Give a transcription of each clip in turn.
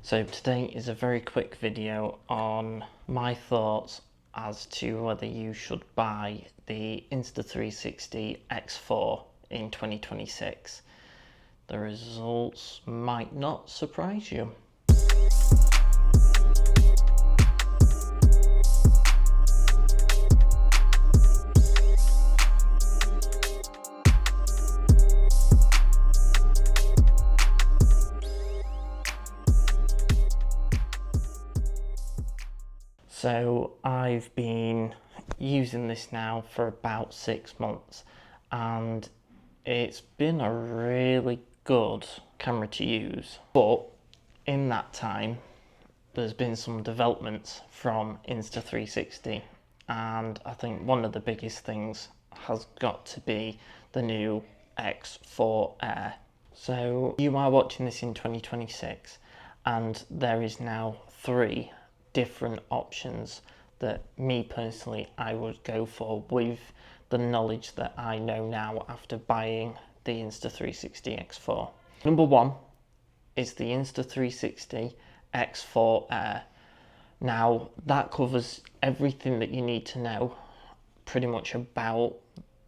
So today is a very quick video on my thoughts as to whether you should buy the Insta360 X4 in 2026. The results might not surprise you. So I've been using this now for about 6 months and it's been a really good camera to use. But in that time, there's been some developments from Insta360, and I think one of the biggest things has got to be the new X4 Air. So you are watching this in 2026 and there is now 3 different options that me personally I would go for with the knowledge that I know now after buying the Insta360 X4. Number 1 is the Insta360 X4 Air. Now that covers everything that you need to know pretty much about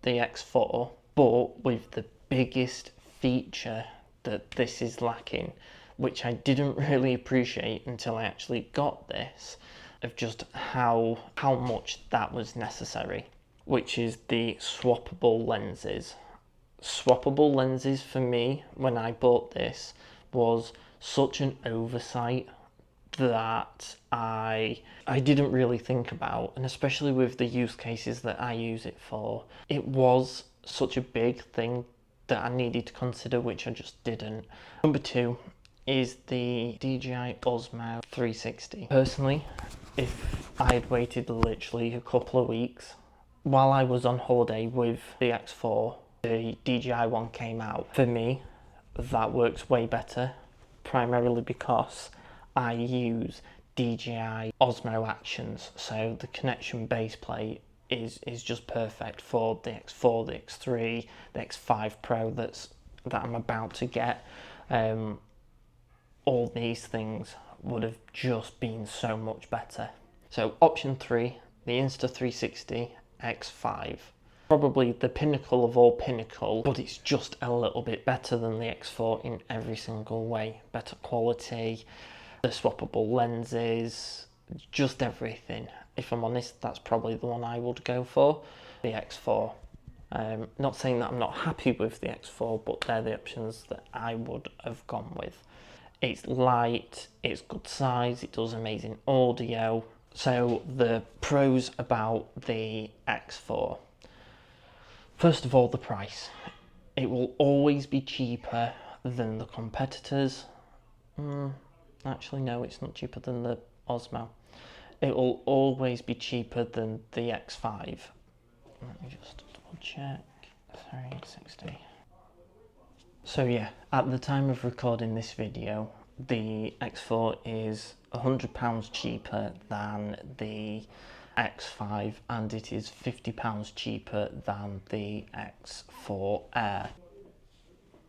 the X4, but with the biggest feature that this is lacking, which I didn't really appreciate until I actually got this, of just how much that was necessary, which is the swappable lenses. Swappable lenses for me, when I bought this, was such an oversight that I didn't really think about, and especially with the use cases that I use it for, it was such a big thing that I needed to consider, which I just didn't. Number 2 is the DJI Osmo 360. Personally, if I had waited literally a couple of weeks while I was on holiday with the X4, the DJI one came out. For me, that works way better, primarily because I use DJI Osmo Actions, so the connection base plate is just perfect for the X4, the X3, the X5 Pro that I'm about to get. All these things would have just been so much better. So option 3, the Insta360 X5. Probably the pinnacle of all pinnacle, but it's just a little bit better than the X4 in every single way. Better quality, the swappable lenses, just everything. If I'm honest, that's probably the one I would go for, the X4. Not saying that I'm not happy with the X4, but they're the options that I would have gone with. It's light, it's good size, it does amazing audio. So the pros about the X4. First of all, the price. It will always be cheaper than the competitors. Actually, no, it's not cheaper than the Osmo. It will always be cheaper than the X5. Let me just double check. 360. So yeah, at the time of recording this video, the X4 is £100 cheaper than the X5, and it is £50 cheaper than the X4 Air.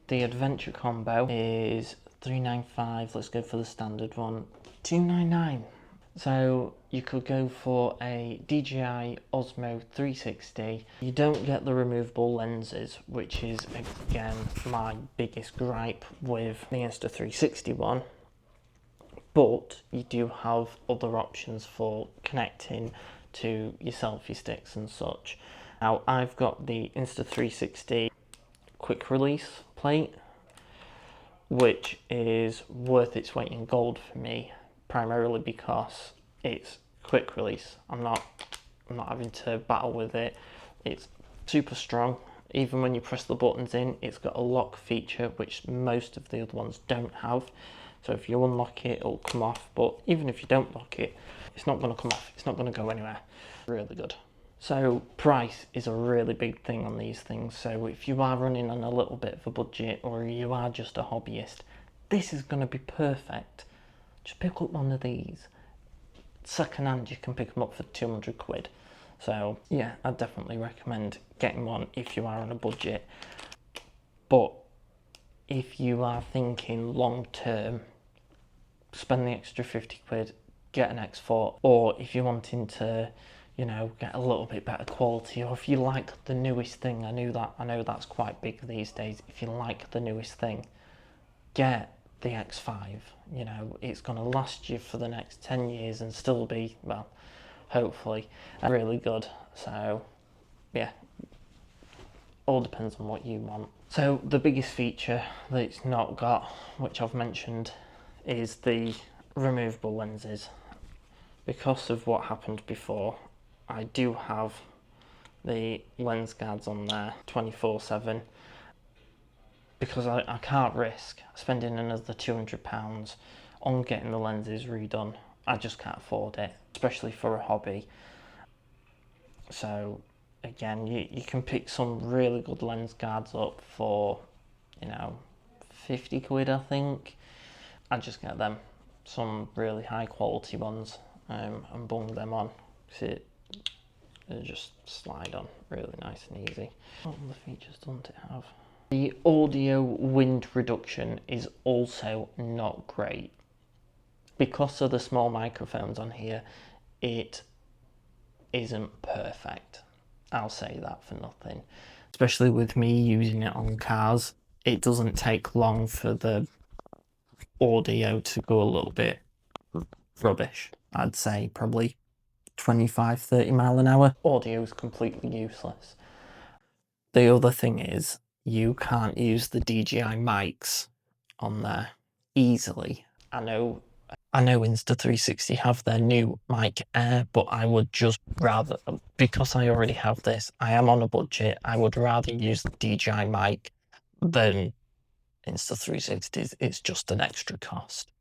The adventure combo is £395, let's go for the standard one, £299. So you could go for a DJI Osmo 360. You don't get the removable lenses, which is again my biggest gripe with the Insta360 one, but you do have other options for connecting to your selfie sticks and such. Now I've got the Insta360 quick release plate, which is worth its weight in gold for me, primarily because it's quick release. I'm not having to battle with it. It's super strong. Even when you press the buttons in, it's got a lock feature which most of the other ones don't have. So if you unlock it, it'll come off, but even if you don't lock it, it's not going to come off. It's not going to go anywhere. Really good. So price is a really big thing on these things. So if you are running on a little bit of a budget, or you are just a hobbyist, this is going to be perfect. Just pick up one of these. Second hand, you can pick them up for 200 quid. So yeah, I definitely recommend getting one if you are on a budget. But if you are thinking long term, spend the extra 50 quid, get an X4, or if you're wanting to, you know, get a little bit better quality, or if you like the newest thing, I know that's quite big these days. If you like the newest thing, get the X5. You know, it's going to last you for the next 10 years and still be, well, hopefully, really good. So, yeah, all depends on what you want. So the biggest feature that it's not got, which I've mentioned, is the removable lenses. Because of what happened before, I do have the lens guards on there 24/7, because I can't risk spending another £200 on getting the lenses redone. I just can't afford it, especially for a hobby. So again, you can pick some really good lens guards up for, you know, 50 quid I think. I just get them, some really high quality ones, and bung them on. See, they just slide on really nice and easy. What other features doesn't it have? The audio wind reduction is also not great. Because of the small microphones on here, it isn't perfect. I'll say that for nothing. Especially with me using it on cars, it doesn't take long for the audio to go a little bit rubbish. I'd say probably 25-30 mile an hour. Audio is completely useless. The other thing is, you can't use the DJI mics on there easily. I know Insta360 have their new mic Air, but I would just rather, because I already have this, I am on a budget, I would rather use the DJI mic than Insta360's. It's just an extra cost.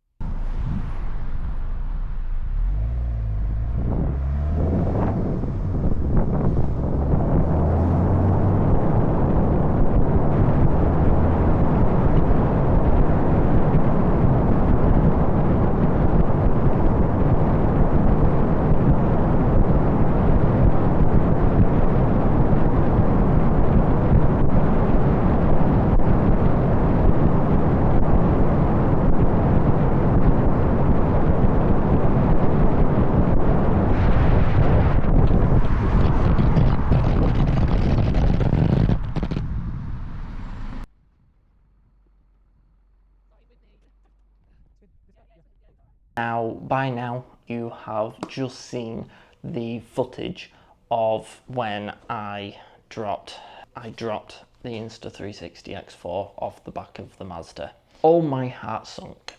Now, by now, you have just seen the footage of when I dropped the Insta360 X4 off the back of the Mazda. Oh, my heart sunk.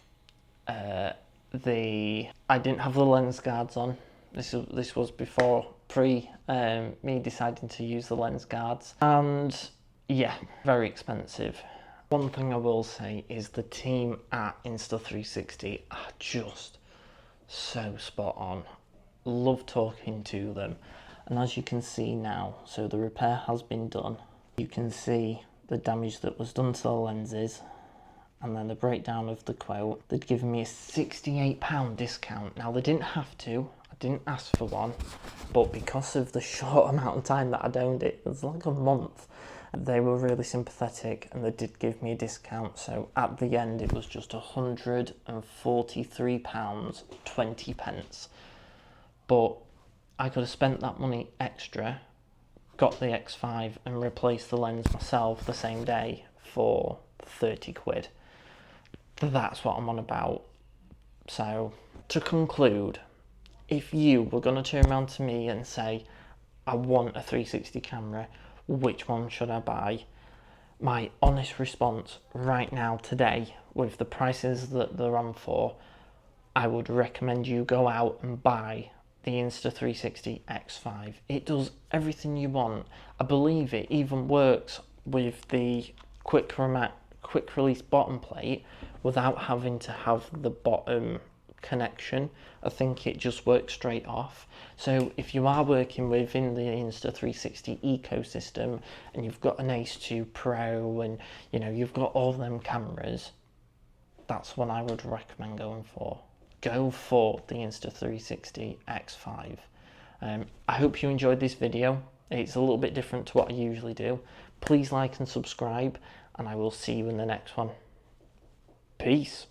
I didn't have the lens guards on. This was before me deciding to use the lens guards, and yeah, very expensive. One thing I will say is the team at Insta360 are just so spot on. Love talking to them. And as you can see now, so the repair has been done. You can see the damage that was done to the lenses, and then the breakdown of the quote. They'd given me a £68 discount. Now, they didn't have to. I didn't ask for one. But because of the short amount of time that I'd owned it, it was like a month, they were really sympathetic and they did give me a discount. So at the end, it was just £143.20. But I could have spent that money extra, got the X5 and replaced the lens myself the same day for 30 quid. That's what I'm on about. So to conclude, if you were going to turn around to me and say, I want a 360 camera, which one should I buy? My honest response right now today, with the prices that they're on for, I would recommend you go out and buy the Insta360 X5. It does everything you want. I believe it even works with the quick release bottom plate without having to have the bottom connection. I think it just works straight off. So if you are working within the Insta360 ecosystem and you've got an Ace 2 Pro and you know you've got all them cameras, that's what I would recommend going for. Go for the Insta360 X5. I hope you enjoyed this video. It's a little bit different to what I usually do. Please like and subscribe, and I will see you in the next one. Peace.